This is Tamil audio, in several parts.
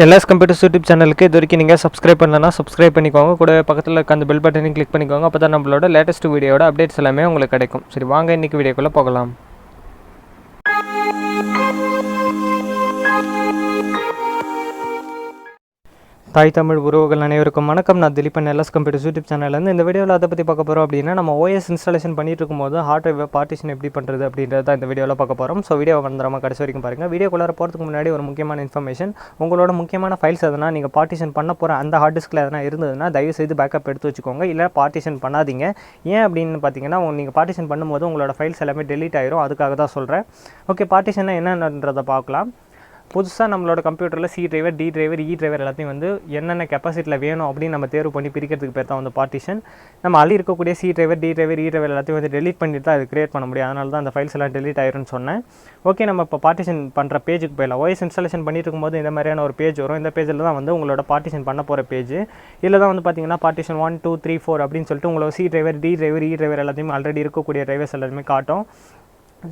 எல்எஸ் கம்ப்யூட்டர்ஸ் யூடியூப் சேனலுக்கு இது வரைக்கும் நீங்கள் சப்ஸ்கிரைப் பண்ணலன்னா சப்ஸ்கிரைப் பண்ணிக்கோங்க. கூட பக்கத்தில் இருக்க அந்த பெல் பட்டனையும் கிளிக் பண்ணிக்கோங்க. அப்போ தான் நம்மளோட லேட்டஸ்ட் வீடியோட அப்டேட்ஸ் எல்லாமே உங்களுக்கு கிடைக்கும். சரி, வாங்க இன்றைக்கி வீடியோக்குள்ளே போகலாம். தாய் தமிழ் உறவுகள் அனைவருக்கும் வணக்கம். நான் திலீபன் எல்எஸ் கம்ப்யூட்டர்ஸ் யூடியூப் சேனல்லேருந்து இந்த வீடியோவில் அதை பற்றி பார்க்க போகிறோம். அப்படின்னா நம்ம ஓஎஸ் இன்ஸ்டாலேஷன் பண்ணிட்டு இருக்கும்போது ஹார்ட் டிரைவ் பார்ட்டிஷன் எப்படி பண்ணுறது அப்படின்றத தான் இந்த வீடியோவில் பார்க்க போகிறோம். ஸோ வீடியோ வந்துடாமல் கடைசி வரைக்கும் பாருங்கள். வீடியோக்குள்ளே போகிறதுக்கு முன்னாடி ஒரு முக்கியமான இன்ஃபர்மேஷன், உங்களோட முக்கியமான ஃபைல்ஸ் எதனா நீங்கள் பார்ட்டிஷன் பண்ண போகிற அந்த ஹார்ட் டிஸ்கில் எதனா இருந்ததுன்னா தயவுசெய்து பேக்கப் எடுத்து வச்சுக்கோங்க. இல்லை பார்ட்டிஷன் பண்ணாதீங்க. ஏன் அப்படின்னு பார்த்தீங்கன்னா, நீங்கள் பார்ட்டிஷன் பண்ணும்போது உங்களோட ஃபைல்ஸ் எல்லாமே டெலீட் ஆயிரும். அதுக்காக தான் சொல்கிறேன். ஓகே, பார்ட்டிஷன் என்னன்றதை பார்க்கலாம். புதுசாக நம்மளோட கம்ப்யூட்டரில் சி டிரைவர், டி டிரைவர், இ டிரைவர் எல்லாத்தையும் வந்து என்னென்ன கெப்பாசிட்டியில் வேணும் அப்படின்னு நம்ம தேர்வு பண்ணி பிரிக்கிறதுக்கு பேர் தான் வந்து பார்ட்டிஷன். நம்ம அள்ளி இருக்கக்கூடிய சி டிரைவர், டி டிரைவர், இ டிரைவர் எல்லாத்தையும் வந்து டெலீட் பண்ணிட்டு தான் அது கிரியேட் பண்ண முடியும். அதனால தான் அந்த ஃபைல்ஸ் எல்லாம் டெலீட் ஆயிரும்னு சொன்னேன். ஓகே, நம்ம இப்போ பார்ட்டிஷன் பண்ணுற பேஜுக்கு போயிடலாம். ஓஎஸ் இன்ஸ்டாலேஷன் பண்ணிட்டு இருக்கும்போது இந்த மாதிரியான ஒரு பேஜ் வரும். இந்த பேஜில் தான் வந்து உங்களோட பார்ட்டிஷன் பண்ண போகிற பேஜ். இதில் தான் வந்து பார்த்தீங்கன்னா பார்ட்டிஷன் 1, 2, 3, 4 அப்படின்னு சொல்லிட்டு உங்களோட சி டிரைவர், டி டிரைவர், இ டிரைவர் எல்லாத்தையுமே ஆல்ரெடி இருக்கக்கூடிய டிரைவர்ஸ் எல்லாருமே காட்டும்.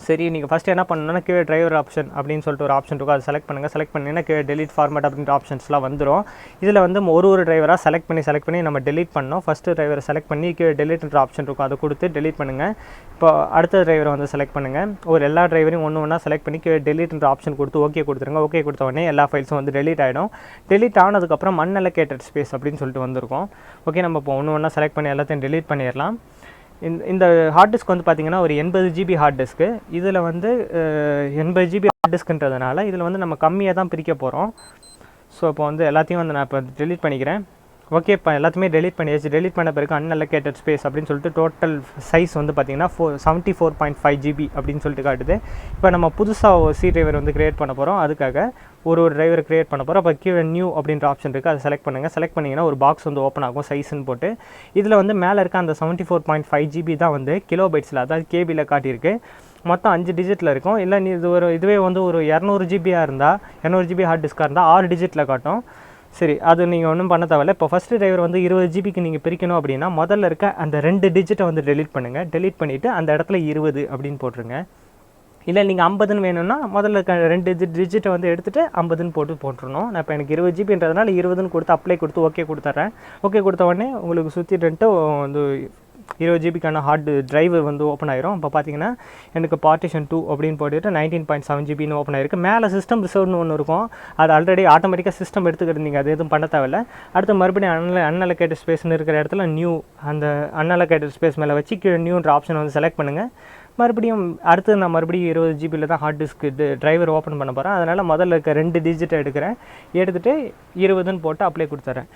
சரி, நீங்கள் ஃபஸ்ட்டு என்ன பண்ணணும்னா கீழே டிரைவர் ஆப்ஷன் அப்படின்னு சொல்லிட்டு ஒரு ஆப்ஷன் இருக்கும். அதை செலக்ட் பண்ணுங்கள். செலக்ட் பண்ணிங்கன்னா கீழே டெலிட் ஃபார்மேட் அப்படின்ற ஆப்ஷன்ஸ்லாம் வந்துடும். இதில் வந்து ஒரு டிரைவராக செலக்ட் பண்ணி நம்ம டெலிட் பண்ணோம். ஃபஸ்ட்டு டிரைவரை செலக்ட் பண்ணி கீழே டெலிட்ன்ற ஆப்ஷன் இருக்கும், அதை கொடுத்து டெலிட் பண்ணுங்கள். இப்போ அடுத்த டிரைவரை வந்து செலக்ட் பண்ணுங்கள். எல்லா டிரைவரையும் ஒன்று செலக்ட் பண்ணி கீழே டெலிட்ன்ற ஆப்ஷன் கொடுத்து ஓகே கொடுத்துருங்க. ஓகே கொடுத்த உடனே எல்லா ஃபைல்ஸும் வந்து டெலிட் ஆகிடும். டெலிட் ஆனதுக்கப்புறம் அன்அலோகேட்டட் ஸ்பேஸ் அப்படின்னு சொல்லிட்டு வந்திருக்கும். ஓகே, நம்ம இப்போ ஒன்று செலக்ட் பண்ணி எல்லாத்தையும் டெலிட் பண்ணிடலாம். இந்த ஹார்ட் டிஸ்க் வந்து பார்த்திங்கன்னா ஒரு 80 GB ஹார்ட் டிஸ்க்கு. இதில் வந்து 80 GB ஹார்ட் டிஸ்க்குன்றதுனால இதில் வந்து நம்ம கம்மியாக தான் பிரிக்க போகிறோம். ஸோ இப்போ வந்து எல்லாத்தையும் வந்து நான் இப்போ டெலிட் பண்ணிக்கிறேன். ஓகே, இப்போ எல்லாத்தையுமே டெலிட் பண்ணியாச்சு. டெலிட் பண்ண பிறகு அன்அலோகேட்டட் ஸ்பேஸ் அப்படின்னு சொல்லிட்டு டோட்டல் சைஸ் வந்து பார்த்திங்கன்னா 74.5 GB அப்படின்னு சொல்லிட்டு காட்டுது. இப்போ நம்ம புதுசாக சி டிரைவர் வந்து க்ரியேட் பண்ண போகிறோம். அதுக்காக ஒரு டிரைவர் க்ரியேட் பண்ண போகிறோம். அப்போ கீழே நியூ அப்படின்ற ஆப்ஷன் இருக்குது, அதை செலக்ட் பண்ணுங்கள். செலக்ட் பண்ணிங்கன்னா ஒரு பாக்ஸ் வந்து ஓப்பன் ஆகும் சைஸ்ன்னு போட்டு. இதில் வந்து மேலே இருக்க அந்த 74.5 GB தான் வந்து கிலோ பைட்ஸில், அதாவது கேபியில் காட்டியிருக்கு. மொத்தம் 5 டிஜிட்டில் இருக்கும். இல்லை இதுவே வந்து ஒரு 200 GB இருந்தால், 200 GB ஹார்ட் டிஸ்காக இருந்தால் 6 டிஜிட்டில் காட்டும். சரி, அது நீங்கள் ஒன்றும் பண்ண தேவையில்ல. இப்போ ஃபஸ்ட்டு டிரைவர் வந்து 20 GBக்கு நீங்கள் பிரிக்கணும் அப்படின்னா முதல்ல இருக்க அந்த 2 டிஜிட்டை வந்து டெலிட் பண்ணுங்கள். டெலிட் பண்ணிவிட்டு அந்த இடத்துல 20 அப்படின்னு போட்டுருங்க. இல்லை நீங்கள் 50ன்னு வேணும்னா முதல்ல இருக்க 2 டிஜிட்டை வந்து எடுத்துகிட்டு 50ன்னு போட்டுருணும். நான் இப்போ எனக்கு 20 GBன்றதுனால 20ன்னு கொடுத்து அப்ளை கொடுத்து ஓகே கொடுத்துட்றேன். ஓகே கொடுத்த உடனே உங்களுக்கு சுற்றிட்டு வந்து 20 GBக்கான ஹார்ட் டிரைவர் வந்து ஓப்பன் ஆயிரும். இப்போ பார்த்தீங்கன்னா எனக்கு பார்ட்டிஷன் 2 அப்படின்னு போட்டுட்டு 19.7 GBன்னு ஓப்பன் ஆயிருக்கு. மேலே சிஸ்டம் ரிசர்வ்னு ஒன்று இருக்கும். அது ஆல்ரெடி ஆட்டோமேட்டிக்காக சிஸ்டம் எடுத்துக்கிட்டு நீங்கள் அது எதுவும் பண்ண தேவையில்ல. அடுத்து மறுபடியும் அன்அலோகேட்டட் ஸ்பேஸ்னு இருக்கிற இடத்துல நியூ, அந்த அன்அலோகேட்டட் ஸ்பேஸ் மேலே வச்சு கீழே நியூன்ற ஆப்ஷன் வந்து செலக்ட் பண்ணுங்கள். மறுபடியும் அடுத்து நான் மறுபடியும் 20 GBயில் தான் ஹார்ட் டிஸ்க்கு டிரைவர் ஓப்பன் பண்ண போகிறேன். அதனால் முதல்ல இருக்க 2 டிஜிட்டை எடுத்துகிட்டு 20ன்னு போட்டு அப்ளை கொடுத்துட்றேன்.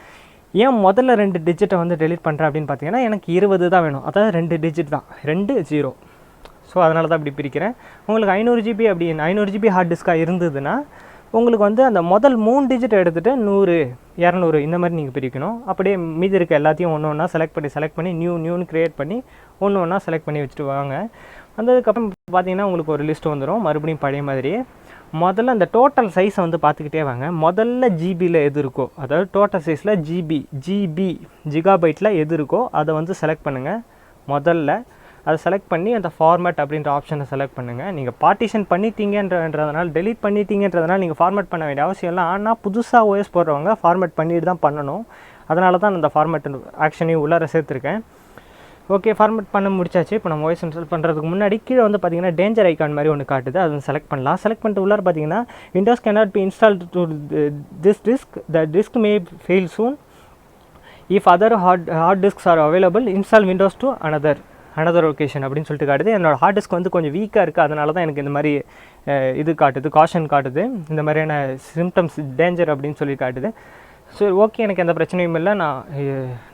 ஏன் முதல்ல 2 டிஜிட்டை வந்து டெலிட் பண்ணுறேன் அப்படின்னு பார்த்தீங்கன்னா, எனக்கு 20 தான் வேணும். அதாவது 2 டிஜிட் தான், 2 0. ஸோ அதனால தான் இப்படி பிரிக்கிறேன். உங்களுக்கு 500 GB அப்படின்னு 500 GB ஹார்ட் டிஸ்க்காக இருந்ததுன்னா உங்களுக்கு வந்து அந்த முதல் 3 டிஜிட்டை எடுத்துகிட்டு 100, 200 இந்த மாதிரி நீங்கள் பிரிக்கணும். அப்படியே மீதி இருக்க எல்லாத்தையும் ஒன்று செலக்ட் பண்ணி நியூன்னு க்ரியேட் பண்ணி ஒன்று செலக்ட் பண்ணி வச்சுட்டு வாங்க. வந்ததுக்கப்புறம் பார்த்தீங்கன்னா உங்களுக்கு ஒரு லிஸ்ட் வந்துடும் மறுபடியும் பழைய மாதிரியே. முதல்ல அந்த டோட்டல் சைஸை வந்து பார்த்துக்கிட்டே வாங்க. முதல்ல ஜிபியில் எது இருக்கோ, அதாவது டோட்டல் சைஸில் ஜிகாபைட்டில் எது இருக்கோ அதை வந்து செலக்ட் பண்ணுங்கள். முதல்ல அதை செலக்ட் பண்ணி அந்த ஃபார்மேட் அப்படின்ற ஆப்ஷனை செலக்ட் பண்ணுங்கள். நீங்கள் பார்ட்டிஷன் பண்ணிட்டீங்கன்றதுனால, டெலிட் பண்ணிட்டீங்கன்றதுனால நீங்கள் ஃபார்மேட் பண்ண வேண்டிய அவசியம் இல்லை. ஆனால் புதுசாக ஓஎஸ் போடுறவங்க ஃபார்மேட் பண்ணிட்டு தான் பண்ணணும். அதனால தான் அந்த ஃபார்மேட் ஆக்ஷனையும் உள்ளார சேர்த்துருக்கேன். ஓகே, ஃபார்மேட் பண்ண முடிச்சாச்சு. இப்போ நம்ம ஓஎஸ் இன்ஸ்டால் பண்ணுறதுக்கு முன்னாடி கீழே வந்து பார்த்தீங்கன்னா டேஞ்சர் ஐக்கான் மாதிரி ஒன்று காட்டுது, அதை வந்து செலக்ட் பண்ணலாம். செலக்ட் பண்ணிட்டு உள்ளார பார்த்தீங்கன்னா Windows cannot be installed to this disk, the disk may fail soon, if other hard disks are available, install windows to another location அப்படின்னு சொல்லிட்டு காட்டுது. என்னோட ஹார்ட் டிஸ்க் வந்து கொஞ்சம் வீக்காக இருக்குது, அதனால தான் எனக்கு இந்த மாதிரி இது காட்டுது, காஷன் காட்டுது, இந்த மாதிரியான சிம்டம்ஸ் டேஞ்சர் அப்படின்னு சொல்லி காட்டுது. சரி, ஓகே, எனக்கு எந்த பிரச்சனையும் இல்லை.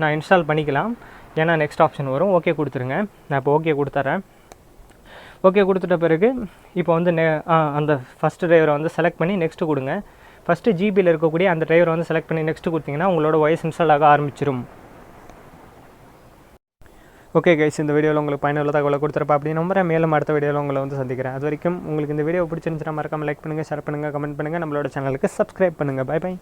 நான் இன்ஸ்டால் பண்ணிக்கலாம். ஏன்னா நெக்ஸ்ட் ஆப்ஷன் வரும். ஓகே கொடுத்துருங்க. நான் இப்போ ஓகே கொடுத்துட்றேன். ஓகே கொடுத்துட்ட பிறகு இப்போ வந்து அந்த ஃபஸ்ட்டு டிரைவரை வந்து செலக்ட் பண்ணி நெக்ஸ்ட்டு கொடுங்க. ஃபஸ்ட்டு ஜிபியில் இருக்கக்கூடிய அந்த டிரைவரை வந்து செலக்ட் பண்ணி நெக்ஸ்ட்டு கொடுத்தீங்கன்னா உங்களோட ஓஎஸ் இன்ஸ்டால் ஆக ஆரம்பிச்சிடும். ஓகே கைஸ், இந்த வீடியோவில் உங்களுக்கு பயனுள்ள தகவலை கொடுத்துருப்பா அப்படின்னு நம்புறேன். மேலும் அடுத்த வீடியோவில் உங்களை வந்து சந்திக்கிறேன். அது வரைக்கும் உங்களுக்கு இந்த வீடியோ பிடிச்சிருந்துச்சுன்னா மறக்காமல் லைக் பண்ணுங்கள், ஷேர் பண்ணுங்கள், கமெண்ட் பண்ணுங்கள். நம்மளோட சேனலுக்கு சப்ஸ்கிரைப் பண்ணுங்கள். Bye by.